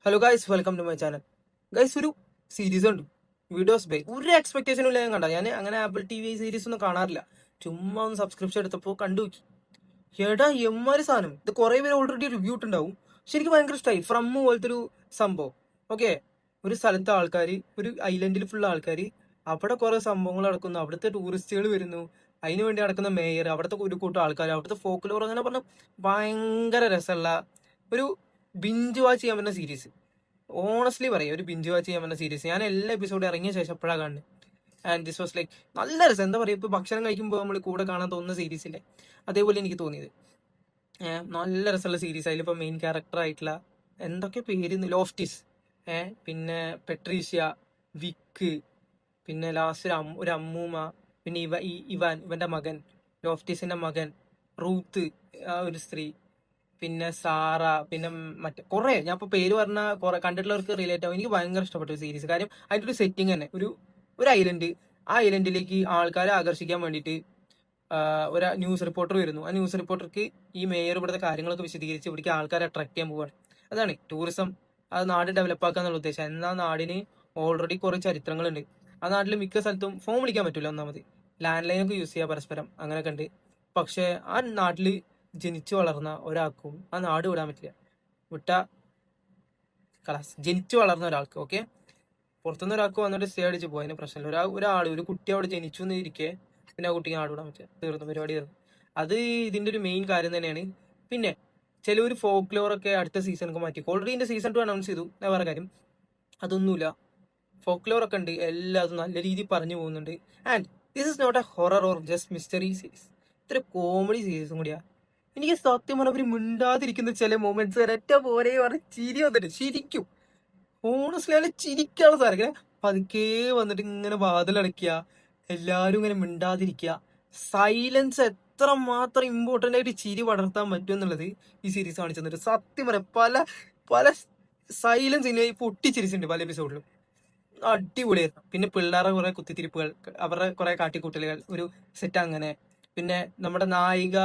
Hello guys, welcome to my channel. Guys, ഒരു series ഉണ്ട്, videos by. ഒരു എക്സ്പെക്ടേഷനും ഇല്ല. ഞാൻ കണ്ട ഞാൻ അങ്ങനെ ആപ്പിൾ ടി വി സീരീസ് ഒന്നും കാണാറില്ല. ചുമ്മാ ഒന്ന് സബ്സ്ക്രിപ്ഷൻ എടുത്തപ്പോൾ കണ്ടു നോക്കി. എടാ എമ്മാര് സാധനം, ഇത് കുറെ പേര് ഓൾറെഡി റിവ്യൂ ഇട്ടുണ്ടാവും. പക്ഷെ എനിക്ക് ഭയങ്കര ഇഷ്ടമായി. ഫ്രം പോലത്തെ ഒരു സംഭവം. ഓക്കെ, ഒരു സ്ഥലത്തെ ആൾക്കാർ, ഒരു ഐലൻഡിൽ ഫുൾ ആൾക്കാർ, അവിടെ കുറെ സംഭവങ്ങൾ നടക്കുന്നു, അവിടുത്തെ ടൂറിസ്റ്റുകൾ വരുന്നു, അതിന് വേണ്ടി നടക്കുന്ന മേയർ, അവിടുത്തെ ഒരു കൂട്ടം ആൾക്കാർ, അവിടുത്തെ ഫോക്ക് ലോർ, അങ്ങനെ പറഞ്ഞ ഭയങ്കര രസമുള്ള ഒരു ബിഞ്ച് വാച്ച് ചെയ്യാൻ പറ്റുന്ന സീരീസ്. ഓണസ്റ്റ്ലി പറയാം, ഒരു ബിഞ്ച് വാച്ച് ചെയ്യാൻ പറ്റുന്ന സീരീസ്. ഞാൻ എല്ലാ എപ്പിസോഡും ഇറങ്ങിയ ശേഷം എപ്പോഴാണ് കാണുന്നത്. ആൻഡ് ദിസ് വാസ് ലൈക്ക് നല്ല രസം. എന്താ പറയുക, ഇപ്പൊ ഭക്ഷണം കഴിക്കുമ്പോൾ നമ്മൾ കൂടെ കാണാൻ തോന്നുന്ന സീരീസ് ഇല്ലേ, അതേപോലെ എനിക്ക് തോന്നിയത്. നല്ല രസമുള്ള സീരീസ്. അതിലിപ്പോൾ മെയിൻ ക്യാരക്ടർ ആയിട്ടുള്ള എന്തൊക്കെ പേര്, ലോഫ്റ്റിസ്, പിന്നെ പെട്രീഷ്യ, വിക്ക്, പിന്നെ ലാസ്റ്റ് ഒരു അമ്മൂമ്മ, പിന്നെ ഇവാൻ, ഇവന്റെ മകൻ, ലോഫ്റ്റിസിന്റെ മകൻ, റൂത്ത്, ആ ഒരു സ്ത്രീ, പിന്നെ സാറ, പിന്നെ മറ്റേ കുറെ, ഞാൻ ഇപ്പൊ പേര് പറഞ്ഞ കുറെ കണ്ടിട്ടുള്ളവർക്ക് റിലേറ്റ് ആവും. എനിക്ക് ഭയങ്കര ഇഷ്ടപ്പെട്ടു സീരീസ്. കാര്യം അതിന്റെ ഒരു സെറ്റിംഗ് തന്നെ, ഒരു ഐലൻഡ്. ആ ഐലൻഡിലേക്ക് ആൾക്കാരെ ആകർഷിക്കാൻ വേണ്ടിയിട്ട് ഒരു ന്യൂസ് റിപ്പോർട്ടർ വരുന്നു. ആ ന്യൂസ് റിപ്പോർട്ടർക്ക് ഈ മേയർ ഇവിടുത്തെ കാര്യങ്ങളൊക്കെ വിശദീകരിച്ച് ഇവിടേക്ക് ആൾക്കാരെ അട്രാക്ട് ചെയ്യാൻ പോവാണ്. അതാണ് ടൂറിസം. ആ നാട് ഡെവലപ്പ് ആക്കുക എന്നുള്ള ഉദ്ദേശം. എന്നാൽ നാടിന് ഓൾറെഡി കുറെ ചരിത്രങ്ങളുണ്ട്. ആ നാട്ടിൽ മിക്ക സ്ഥലത്തും ഫോൺ വിളിക്കാൻ പറ്റില്ല, ഒന്നാമത്. ലാൻഡ് ലൈനൊക്കെ യൂസ് ചെയ്യാം പരസ്പരം, അങ്ങനെയൊക്കെ ഉണ്ട്. പക്ഷെ ആ നാട്ടില് ജനിച്ചു വളർന്ന ഒരാൾക്കും ആ നാട് വിടാൻ പറ്റില്ല. വിട്ട കലാസ്. ജനിച്ചു വളർന്ന ഒരാൾക്ക്, ഓക്കെ, പുറത്തുനിന്ന് ഒരാൾക്ക് വന്നിട്ട് സ്റ്റേ അടിച്ച് പോകാൻ പ്രശ്നമില്ല. ഒരു കുട്ടി അവിടെ ജനിച്ചു എന്ന് ഇരിക്കെ പിന്നെ ആ കുട്ടിക്ക് നാട് വിടാൻ പറ്റുക, തീർന്നു, പരിപാടി തീർന്നു. അത് ഇതിന്റെ ഒരു മെയിൻ കാര്യം തന്നെയാണ്. പിന്നെ ചിലവർ ഫോക്ക് ലോറൊക്കെ അടുത്ത സീസണൊക്കെ മാറ്റി. ഓൾറെഡി ഇതിന്റെ സീസൺ 2 അനൗൺസ് ചെയ്തു. ഞാൻ വേറെ കാര്യം, അതൊന്നുമില്ല. ഫോക്ക് ലോറൊക്കെ ഉണ്ട്, എല്ലാതും നല്ല രീതിയിൽ പറഞ്ഞു പോകുന്നുണ്ട്. And this is not a horror or just mystery series. ഇത്ര കോമഡി സീരീസും കൂടിയാ. എനിക്ക് സത്യം പറഞ്ഞ ഒരു മിണ്ടാതിരിക്കുന്ന ചില മൊമെന്റ്സ് ഒരൊറ്റ പോരെ പറഞ്ഞ് ചിരി വന്നിട്ട് ശരിക്കും. ഓണസ്റ്റ്ലി അല്ല, ചിരിക്കാനുള്ള സാധനം. ഇങ്ങനെ പതുക്കെ വന്നിട്ട് ഇങ്ങനെ വാതിലടയ്ക്കുക, എല്ലാരും ഇങ്ങനെ മിണ്ടാതിരിക്കുക. സൈലൻസ് എത്ര മാത്രം ഇമ്പോർട്ടന്റ് ആയിട്ട് ചിരി വളർത്താൻ പറ്റും എന്നുള്ളത് ഈ സീരീസ് കാണിച്ചു തന്നിട്ട്. സത്യം പറയാം, പല പല സൈലൻസ് ഇങ്ങനെ പൊട്ടിച്ചിരിച്ചിട്ടുണ്ട് പല എപ്പിസോഡിലും. അടിപൊളിയായിരുന്നു. പിന്നെ പിള്ളേരുടെ കുറെ കുത്തിത്തിരിപ്പുകൾ, അവരുടെ കുറെ കാട്ടിക്കൂട്ടലുകൾ, ഒരു സെറ്റ് അങ്ങനെ. പിന്നെ നമ്മുടെ നായിക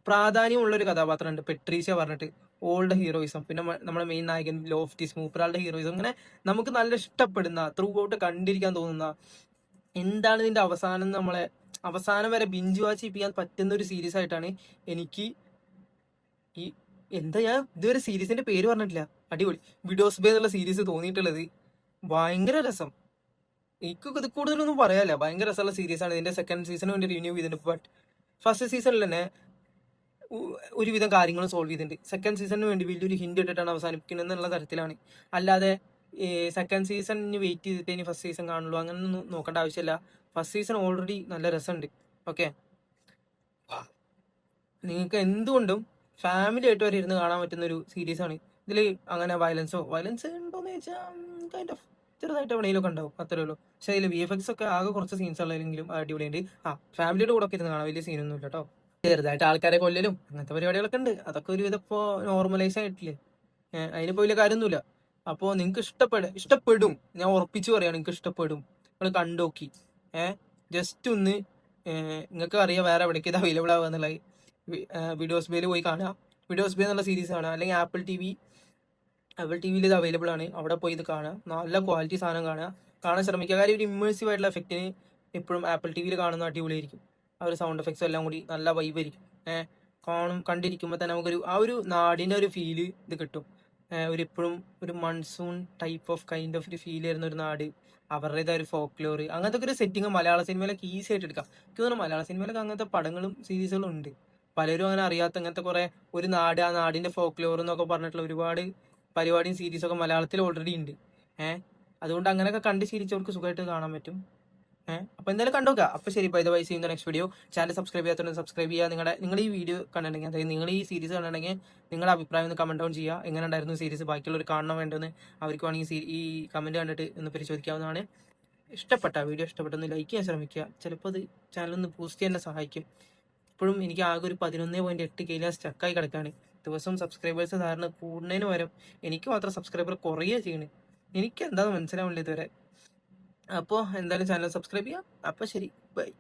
പ്രാധാന്യമുള്ള ഒരു കഥാപാത്രമുണ്ട്, പെട്രീഷ്യ പറഞ്ഞിട്ട്. Old heroism. പിന്നെ നമ്മുടെ മെയിൻ നായകൻ ലോഫ്റ്റിസ്, മൂപ്പറാളുടെ ഹീറോയിസം. ഇങ്ങനെ നമുക്ക് നല്ല ഇഷ്ടപ്പെടുന്ന, ത്രൂ ഔട്ട് കണ്ടിരിക്കാൻ തോന്നുന്ന, എന്താണ് ഇതിന്റെ അവസാനം, നമ്മളെ അവസാനം വരെ ബിഞ്ച് വാച്ച് ചെയ്യാൻ പറ്റുന്ന ഒരു സീരീസ് ആയിട്ടാണ് എനിക്ക് ഈ, എന്താ, ഞാൻ ഇതുവരെ സീരീസിന്റെ പേര് പറഞ്ഞിട്ടില്ല. അടിപൊളി വിഡോസ് ബേ എന്നുള്ള സീരീസ് തോന്നിയിട്ടുള്ളത്. ഭയങ്കര രസം. എനിക്ക് ഇത് കൂടുതലൊന്നും പറയാല്ല. ഭയങ്കര രസമുള്ള സീരീസ് ആണ്. ഇതിന്റെ സെക്കൻഡ് സീസണിന് വേണ്ടി റിന്യൂ ചെയ്തിട്ടുണ്ട്. ബട്ട് ഫസ്റ്റ് സീസണിൽ തന്നെ ഒരുവിധം കാര്യങ്ങൾ സോൾവ് ചെയ്തിട്ടുണ്ട്. സെക്കൻഡ് സീസണിന് വേണ്ടി വലിയൊരു ഹിന്റ് ഇട്ടിട്ടാണ് അവസാനിപ്പിക്കുന്നത് എന്നുള്ള തരത്തിലാണ്. അല്ലാതെ സെക്കൻഡ് സീസണിന് വെയിറ്റ് ചെയ്തിട്ട് ഇനി ഫസ്റ്റ് സീസൺ കാണുള്ളൂ, അങ്ങനൊന്നും നോക്കേണ്ട ആവശ്യമില്ല. ഫസ്റ്റ് സീസൺ ഓൾറെഡി നല്ല രസമുണ്ട്. ഓക്കെ, നിങ്ങൾക്ക് എന്തുകൊണ്ടും ഫാമിലി ആയിട്ട് വരെ ഇരുന്ന് കാണാൻ പറ്റുന്ന ഒരു സീരീസ് ആണ്. ഇതിൽ അങ്ങനെ വയലൻസ് ഉണ്ടോന്ന് ചോദിച്ചാൽ കൈൻഡ് ഓഫ് ചെറുതായിട്ട് എവിടെയെങ്കിലും ഉണ്ടാവും, അത്രേ ഉള്ളൂ. പക്ഷെ അതിൽ VFX ഒക്കെ ആകെ കുറച്ച് സീൻസ് ഉള്ളതെങ്കിലും അടിപൊളിയുണ്ട്. ഫാമിലിയുടെ കൂടെ ഒക്കെ ഇരുന്ന് കാണാൻ വലിയ സീനൊന്നും ഇല്ല കേട്ടോ. ചെറുതായിട്ട് ആൾക്കാരെ കൊല്ലലും അങ്ങനത്തെ പരിപാടികളൊക്കെ ഉണ്ട്. അതൊക്കെ ഒരുവിധം ഇപ്പോ നോർമലൈസ് ആയിട്ടില്ലേ. അതിനിപ്പോ വലിയ കാര്യമൊന്നുമില്ല. അപ്പോ നിങ്ങൾക്ക് ഇഷ്ടപ്പെടും, ഞാൻ ഉറപ്പിച്ചു പറയാണ്, നിങ്ങൾക്ക് ഇഷ്ടപ്പെടും. നിങ്ങൾ കണ്ടോക്കി. ജസ്റ്റ് ഒന്ന്, നിങ്ങൾക്ക് അറിയാം വേറെ എവിടേക്ക് ഇത് അവൈലബിൾ ആവുക എന്നുള്ളത്. വീഡിയോസ് ബേയിൽ പോയി കാണുക. വീഡിയോസ് ബേ എന്നുള്ള സീരീസ് കാണുക, അല്ലെങ്കിൽ ആപ്പിൾ ടിവിയിൽ ഇത് അവൈലബിൾ ആണ്, അവിടെ പോയി ഇത് കാണുക. നല്ല ക്വാളിറ്റി സാധനം കാണാൻ ശ്രമിക്കുക. കാര്യം ഒരു ഇമ്മേഴ്സീവ് ആയിട്ടുള്ള എഫക്റ്റിന് എപ്പോഴും ആപ്പിൾ ടിവിയിൽ കാണുന്ന അടിപൊളിയായിരിക്കും. ആ ഒരു സൗണ്ട് എഫക്ട്സും എല്ലാം കൂടി നല്ല വൈബായിരിക്കും. കണ്ടിരിക്കുമ്പോൾ തന്നെ നമുക്കൊരു ആ ഒരു നാടിന്റെ ഒരു ഫീല് ഇത് കിട്ടും. ഒരു എപ്പോഴും ഒരു monsoon type of kind of ഒരു ഫീൽ വരുന്ന ഒരു നാട്, അവരുടേതായ ഒരു ഫോക്ലോർ, അങ്ങനത്തെ ഒക്കെ ഒരു സെറ്റിംഗ് മലയാള സിനിമയിലൊക്കെ ഈസി ആയിട്ട് എടുക്കാം. എനിക്ക് തോന്നുന്നു മലയാള സിനിമയിലൊക്കെ അങ്ങനത്തെ പടങ്ങളും സീരീസുകളും ഉണ്ട്. പലരും അങ്ങനെ അറിയാത്ത അങ്ങനത്തെ കുറെ, ഒരു നാട്, ആ നാടിന്റെ ഫോക്ലോർ എന്നൊക്കെ പറഞ്ഞിട്ടുള്ള ഒരുപാട് പരിപാടിയും സീരീസൊക്കെ മലയാളത്തിൽ ഓൾറെഡി ഉണ്ട്. അതുകൊണ്ട് അങ്ങനെയൊക്കെ കണ്ട് ശീലിച്ചവർക്ക് സുഖമായിട്ട് കാണാൻ പറ്റും. അപ്പൊ എന്തായാലും കണ്ടോക്കുക. അപ്പൊ ശരി, by the way, see in the next video. Channel subscribe ചെയ്യാത്തവരെ സബ്സ്ക്രൈബ് ചെയ്യുക. നിങ്ങൾ ഈ വീഡിയോ കണ്ടിട്ടുണ്ടെങ്കിൽ, അതായത് നിങ്ങൾ ഈ സീരീസ് കണ്ടിട്ടുണ്ടെങ്കിൽ നിങ്ങളുടെ അഭിപ്രായം ഒന്ന് കമന്റ് ഡൗൺ ചെയ്യുക. എങ്ങനെ ഉണ്ടായിരുന്നു സീരീസ്, ബാക്കിയുള്ളവർ കാണണം വേണ്ടെന്ന് അവർക്ക് വേണമെങ്കിൽ ഈ കമന്റ് കണ്ടിട്ട് ഒന്ന് പരിശോധിക്കാവുന്നതാണ്. വീഡിയോ ഇഷ്ടപ്പെട്ടൊന്ന് ലൈക്ക് ചെയ്യാൻ ശ്രമിക്കുക. ചിലപ്പോൾ അത് ചാനലൊന്ന് ബൂസ്റ്റ് ചെയ്യാൻ സഹായിക്കും. ഇപ്പോഴും എനിക്ക് ആകെ ഒരു 11.8K സ്റ്റക്കായി കിടക്കാണ്. ദിവസം സബ്സ്ക്രൈബേഴ്സ് ധാരണ കൂടുന്നതിന് പകരം എനിക്ക് മാത്രം സബ്സ്ക്രൈബർ കുറയുക ചെയ്യണ്. എനിക്ക് എന്താണെന്ന് മനസ്സിലാവില്ല ഇതുവരെ. അപ്പോൾ എന്തായാലും ചാനൽ സബ്സ്ക്രൈബ് ചെയ്യാം. അപ്പോൾ ശരി, ബൈ.